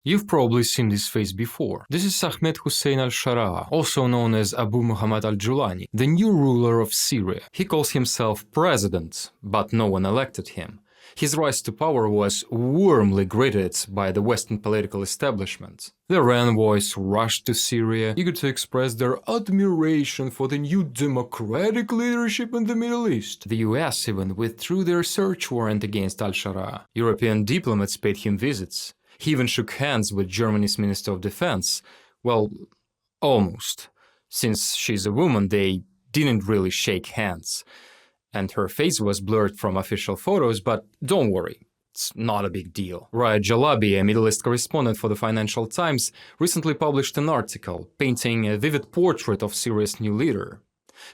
You've probably seen this face before. This is Ahmed Al-Sharaa, also known as Abu Muhammad al-Julani, the new ruler of Syria. He calls himself president, but no one elected him. His rise to power was warmly greeted by the Western political establishment. Their envoys rushed to Syria, eager to express their admiration for the new democratic leadership in the Middle East. The US even withdrew their search warrant against al-Sharaa. European diplomats paid him visits. He even shook hands with Germany's Minister of Defense. Well, almost. Since she's a woman, they didn't really shake hands. And her face was blurred from official photos, but don't worry, it's not a big deal. Raya Jalabi, a Middle East correspondent for the Financial Times, recently published an article painting a vivid portrait of Syria's new leader.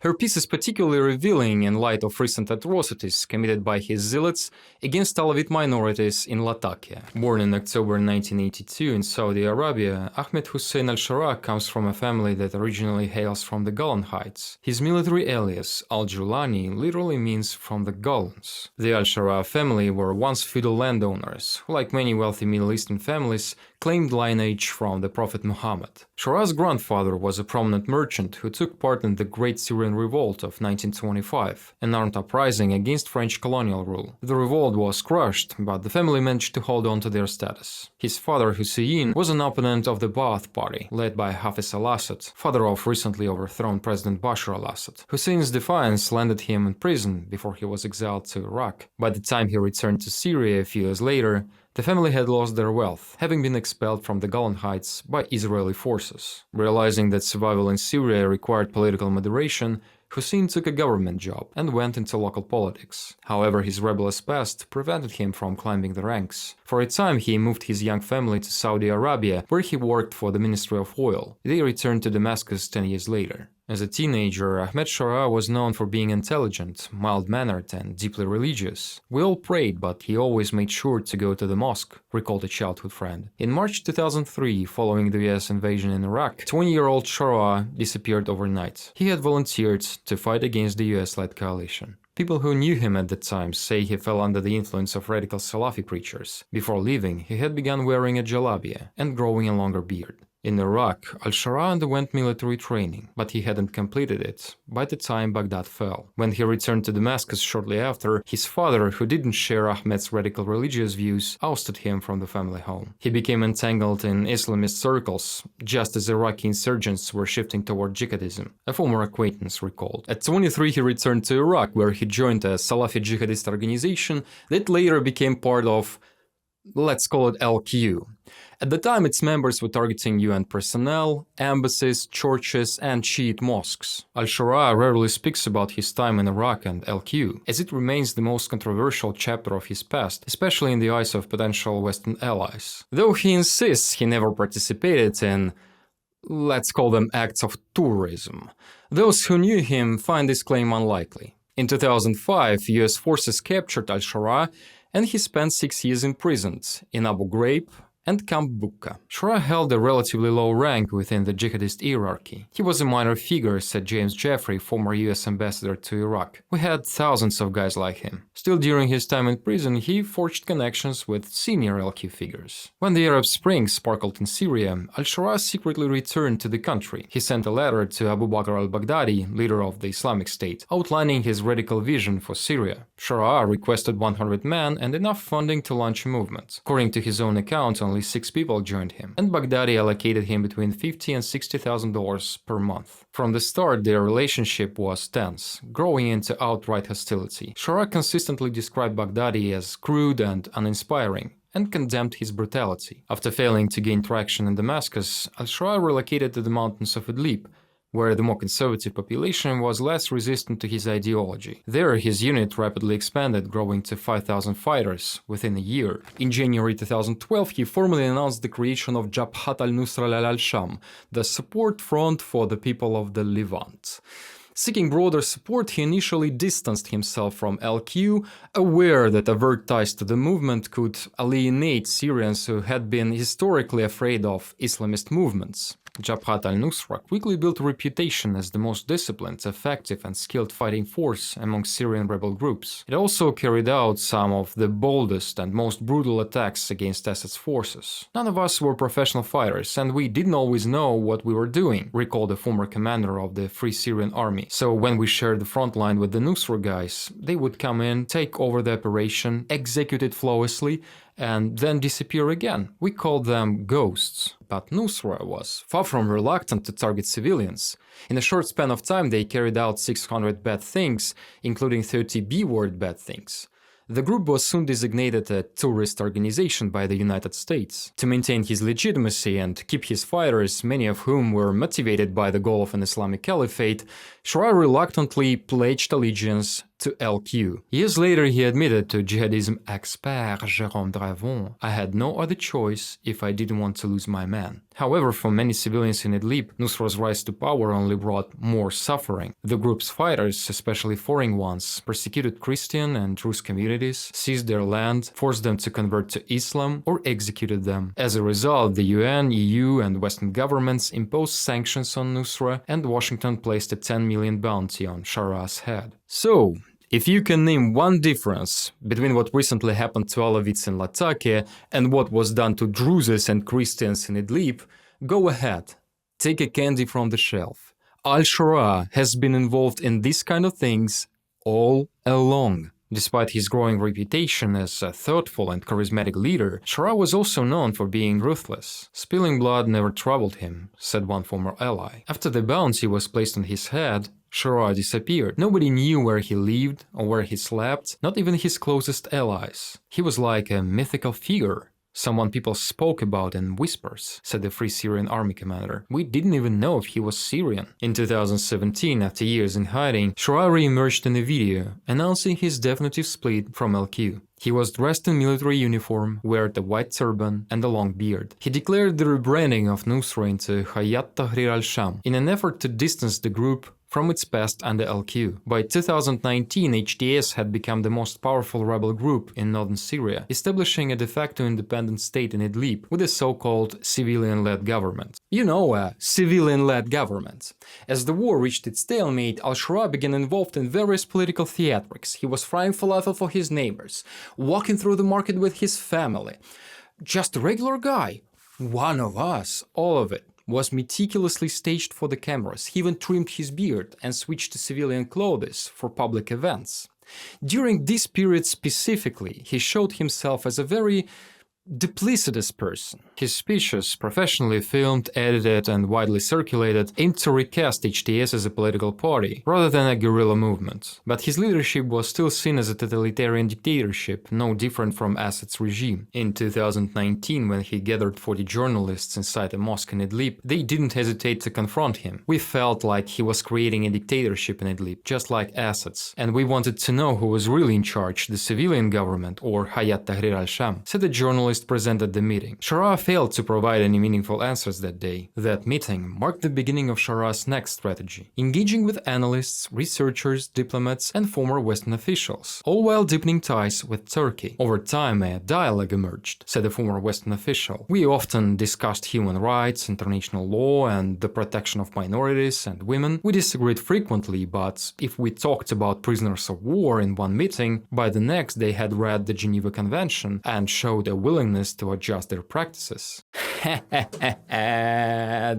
Her piece is particularly revealing in light of recent atrocities committed by his zealots against Alawite minorities in Latakia. Born in October 1982 in Saudi Arabia, Ahmed Al-Sharaa comes from a family that originally hails from the Golan Heights. His military alias, Al-Julani, literally means from the Golans. The Al-Sharaa family were once feudal landowners, who, like many wealthy Middle Eastern families, claimed lineage from the Prophet Muhammad. Sharaa's grandfather was a prominent merchant who took part in the Great Syrian Revolt of 1925, an armed uprising against French colonial rule. The revolt was crushed, but the family managed to hold on to their status. His father, Hussein, was an opponent of the Ba'ath Party, led by Hafez al-Assad, father of recently overthrown President Bashar Asad. Hussein's defiance landed him in prison before he was exiled to Iraq. By the time he returned to Syria a few years later, the family had lost their wealth, having been expelled from the Golan Heights by Israeli forces. Realizing that survival in Syria required political moderation, Hussein took a government job and went into local politics. However, his rebellious past prevented him from climbing the ranks. For a time, he moved his young family to Saudi Arabia, where he worked for the Ministry of Oil. They returned to Damascus 10 years later. As a teenager, Ahmed Sharaa was known for being intelligent, mild-mannered, and deeply religious. We all prayed, but he always made sure to go to the mosque, recalled a childhood friend. In March 2003, following the US invasion in Iraq, 20-year-old Sharaa disappeared overnight. He had volunteered to fight against the US-led coalition. People who knew him at the time say he fell under the influence of radical Salafi preachers. Before leaving, he had begun wearing a jalabia and growing a longer beard. In Iraq, Al-Sharaa underwent military training, but he hadn't completed it by the time Baghdad fell. When he returned to Damascus shortly after, his father, who didn't share Ahmed's radical religious views, ousted him from the family home. He became entangled in Islamist circles, just as Iraqi insurgents were shifting toward jihadism, a former acquaintance recalled. At 23, he returned to Iraq, where he joined a Salafi jihadist organization that later became part of, let's call it LQ. At the time, its members were targeting UN personnel, embassies, churches, and Shiite mosques. Al-Sharaa rarely speaks about his time in Iraq and LQ, as it remains the most controversial chapter of his past, especially in the eyes of potential Western allies. Though he insists he never participated in, let's call them acts of tourism, those who knew him find this claim unlikely. In 2005, US forces captured Al-Sharaa, and he spent 6 years imprisoned in Abu Ghraib and Camp Bukka. Sharaa held a relatively low rank within the jihadist hierarchy. He was a minor figure, said James Jeffrey, former US ambassador to Iraq. We had thousands of guys like him. Still, during his time in prison, he forged connections with senior LQ figures. When the Arab Spring sparkled in Syria, Al-Sharaa secretly returned to the country. He sent a letter to Abu Bakr al-Baghdadi, leader of the Islamic State, outlining his radical vision for Syria. Sharaa requested 100 men and enough funding to launch a movement. According to his own account, only 6 people joined him, and Baghdadi allocated him between $50,000 and $60,000 per month. From the start, their relationship was tense, growing into outright hostility. Sharaa consistently described Baghdadi as crude and uninspiring, and condemned his brutality. After failing to gain traction in Damascus, Al-Sharaa relocated to the mountains of Idlib, where the more conservative population was less resistant to his ideology. There, his unit rapidly expanded, growing to 5,000 fighters within a year. In January 2012, he formally announced the creation of Jabhat al-Nusra al-Sham, the support front for the people of the Levant. Seeking broader support, he initially distanced himself from LQ, aware that overt ties to the movement could alienate Syrians who had been historically afraid of Islamist movements. Jabhat al-Nusra quickly built a reputation as the most disciplined, effective, and skilled fighting force among Syrian rebel groups. It also carried out some of the boldest and most brutal attacks against Assad's forces. None of us were professional fighters, and we didn't always know what we were doing, recalled the former commander of the Free Syrian Army. So when we shared the front line with the Nusra guys, they would come in, take over the operation, execute it flawlessly, and then disappear again. We called them ghosts. But Nusra was far from reluctant to target civilians. In a short span of time, they carried out 600 bad things, including 30 B-word bad things. The group was soon designated a terrorist organization by the United States. To maintain his legitimacy and keep his fighters, many of whom were motivated by the goal of an Islamic caliphate, Sharaa reluctantly pledged allegiance to LQ. Years later, he admitted to jihadism expert Jérôme Dravon, "I had no other choice if I didn't want to lose my man." However, for many civilians in Idlib, Nusra's rise to power only brought more suffering. The group's fighters, especially foreign ones, persecuted Christian and Druze communities, seized their land, forced them to convert to Islam, or executed them. As a result, the UN, EU, and Western governments imposed sanctions on Nusra, and Washington placed a $10 million bounty on Sharaa's head. So, if you can name one difference between what recently happened to Alawites in Latakia and what was done to Druzes and Christians in Idlib, go ahead, take a candy from the shelf. Al-Sharaa has been involved in these kind of things all along. Despite his growing reputation as a thoughtful and charismatic leader, Sharaa was also known for being ruthless. "Spilling blood never troubled him," said one former ally. After the bounty was placed on his head, Sharaa disappeared. Nobody knew where he lived or where he slept, not even his closest allies. He was like a mythical figure, someone people spoke about in whispers, said the Free Syrian Army commander. "We didn't even know if he was Syrian." In 2017, after years in hiding, Sharaa re-emerged in a video, announcing his definitive split from LQ. He was dressed in military uniform, wore a white turban and a long beard. He declared the rebranding of Nusra into Hayat Tahrir al-Sham in an effort to distance the group from its past under LQ. By 2019, HTS had become the most powerful rebel group in northern Syria, establishing a de facto independent state in Idlib with a so-called civilian-led government. You know, a civilian-led government. As the war reached its stalemate, Al-Sharaa began involved in various political theatrics. He was frying falafel for his neighbors, walking through the market with his family. Just a regular guy. One of us, all of it, was meticulously staged for the cameras. He even trimmed his beard and switched to civilian clothes for public events. During this period specifically, he showed himself as a very duplicitous person. His speeches, professionally filmed, edited, and widely circulated, aimed to recast HTS as a political party, rather than a guerrilla movement. But his leadership was still seen as a totalitarian dictatorship, no different from Assad's regime. In 2019, when he gathered 40 journalists inside a mosque in Idlib, they didn't hesitate to confront him. "We felt like he was creating a dictatorship in Idlib, just like Assad's, and we wanted to know who was really in charge, the civilian government or Hayat Tahrir al-Sham," said the journalist present at the meeting. Sharaa failed to provide any meaningful answers that day. That meeting marked the beginning of Sharaa's next strategy, engaging with analysts, researchers, diplomats, and former Western officials, all while deepening ties with Turkey. Over time, a dialogue emerged, said a former Western official. "We often discussed human rights, international law, and the protection of minorities and women. We disagreed frequently, but if we talked about prisoners of war in one meeting, by the next they had read the Geneva Convention and showed a willingness to adjust their practices."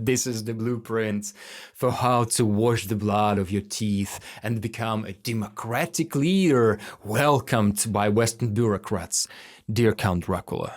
This is the blueprint for how to wash the blood of your teeth and become a democratic leader welcomed by Western bureaucrats. Dear Count Dracula,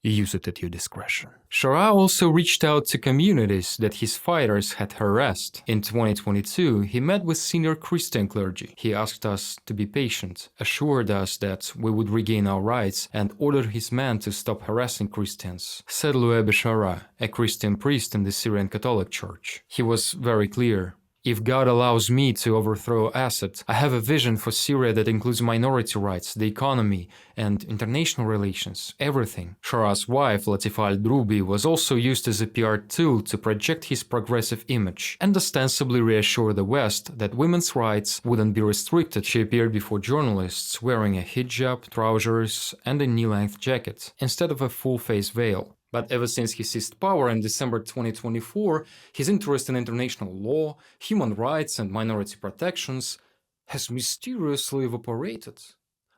use it at your discretion. Sharaa also reached out to communities that his fighters had harassed. In 2022, he met with senior Christian clergy. He asked us to be patient, assured us that we would regain our rights, and ordered his men to stop harassing Christians, said Bashar Asad, a Christian priest in the Syrian Catholic Church. He was very clear. "If God allows me to overthrow Assad, I have a vision for Syria that includes minority rights, the economy, and international relations, everything." Sharaa's wife, Latifa al-Drubi, was also used as a PR tool to project his progressive image and ostensibly reassure the West that women's rights wouldn't be restricted. She appeared before journalists wearing a hijab, trousers, and a knee-length jacket, instead of a full-face veil. But ever since he seized power in December 2024, his interest in international law, human rights, and minority protections has mysteriously evaporated.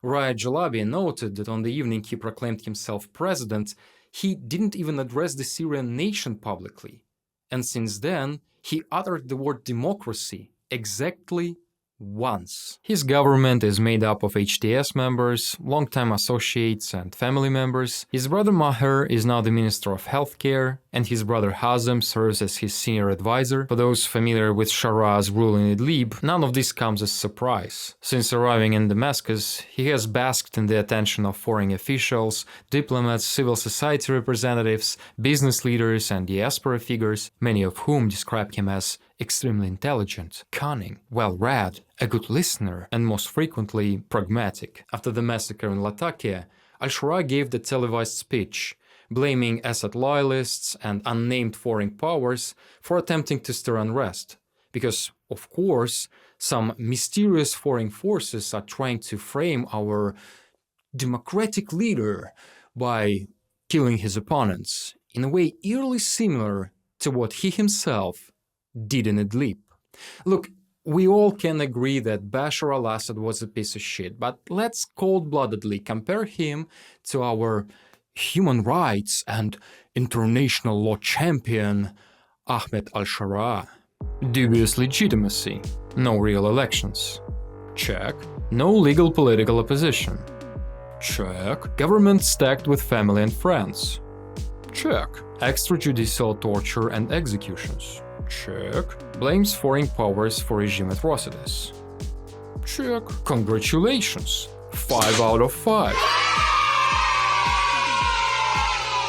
Raya Jalabi noted that on the evening he proclaimed himself president, he didn't even address the Syrian nation publicly. And since then, he uttered the word democracy exactly once. His government is made up of HTS members, longtime associates and family members. His brother Maher is now the Minister of Healthcare, and his brother Hazem serves as his senior advisor. For those familiar with Shara's rule in Idlib, none of this comes as a surprise. Since arriving in Damascus, he has basked in the attention of foreign officials, diplomats, civil society representatives, business leaders, and diaspora figures, many of whom describe him as extremely intelligent, cunning, well-read, a good listener, and most frequently, pragmatic. After the massacre in Latakia, Al-Sharaa gave the televised speech, blaming Assad loyalists and unnamed foreign powers for attempting to stir unrest. Because, of course, some mysterious foreign forces are trying to frame our democratic leader by killing his opponents in a way eerily similar to what he himself did in Idlib. Look, we all can agree that Bashar al-Assad was a piece of shit, but let's cold-bloodedly compare him to our human rights and international law champion, Ahmed Al-Sharaa. Dubious legitimacy, no real elections. Check. No legal political opposition. Check. Government stacked with family and friends. Check. Extrajudicial torture and executions. Check. Blames foreign powers for regime atrocities. Check. Congratulations. 5 out of 5.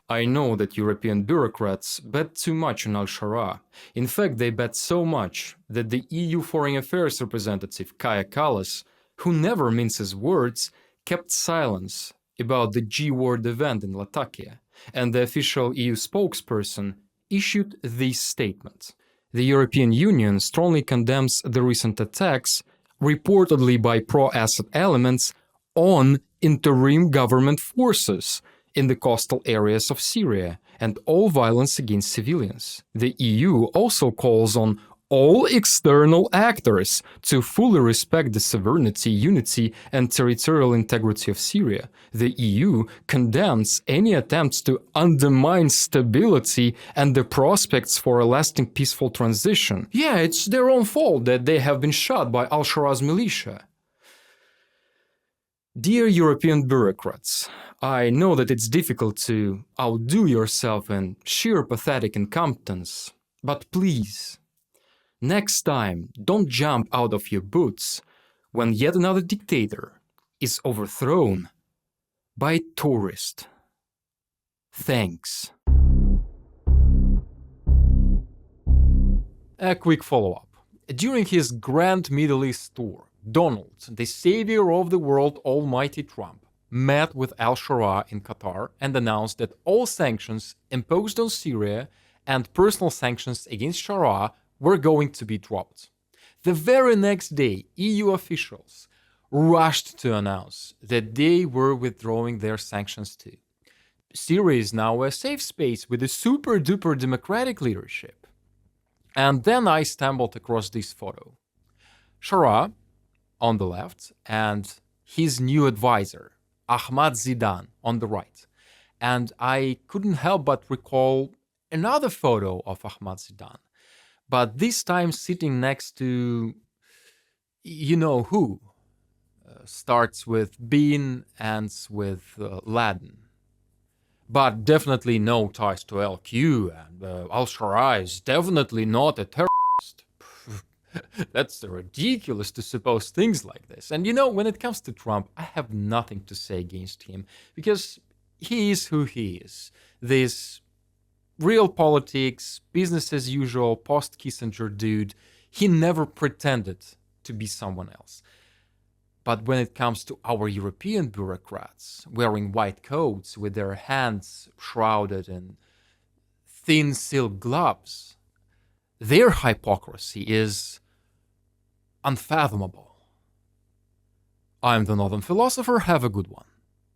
I know that European bureaucrats bet too much on Al-Sharaa. In fact, they bet so much that the EU Foreign Affairs representative Kaja Kallas, who never minces words, kept silence about the G-word event in Latakia, and the official EU spokesperson issued this statement. The European Union strongly condemns the recent attacks, reportedly by pro-Assad elements, on interim government forces in the coastal areas of Syria and all violence against civilians. The EU also calls on all external actors to fully respect the sovereignty, unity, and territorial integrity of Syria. The EU condemns any attempts to undermine stability and the prospects for a lasting peaceful transition. Yeah, it's their own fault that they have been shot by Al-Shara's militia. Dear European bureaucrats, I know that it's difficult to outdo yourself in sheer pathetic incompetence, but please, next time, don't jump out of your boots when yet another dictator is overthrown by a tourist. Thanks. A quick follow-up. During his Grand Middle East tour, Donald, the savior of the world, Almighty Trump, met with Al-Sharaa in Qatar and announced that all sanctions imposed on Syria and personal sanctions against Sharaa were going to be dropped. The very next day, EU officials rushed to announce that they were withdrawing their sanctions too. Syria is now a safe space with a super-duper democratic leadership. And then I stumbled across this photo. Sharaa on the left and his new advisor, Ahmad Zidan, on the right. And I couldn't help but recall another photo of Ahmad Zidan, but this time sitting next to, you know who. Starts with Bin, ends with Laden. But definitely no ties to LQ, and Al-Sharaa is definitely not a terrorist. That's ridiculous to suppose things like this. And you know, when it comes to Trump, I have nothing to say against him, because he is who he is. This real politics, business as usual, post-Kissinger dude, he never pretended to be someone else. But when it comes to our European bureaucrats wearing white coats with their hands shrouded in thin silk gloves, their hypocrisy is unfathomable. I'm the Northern Philosopher. Have a good one.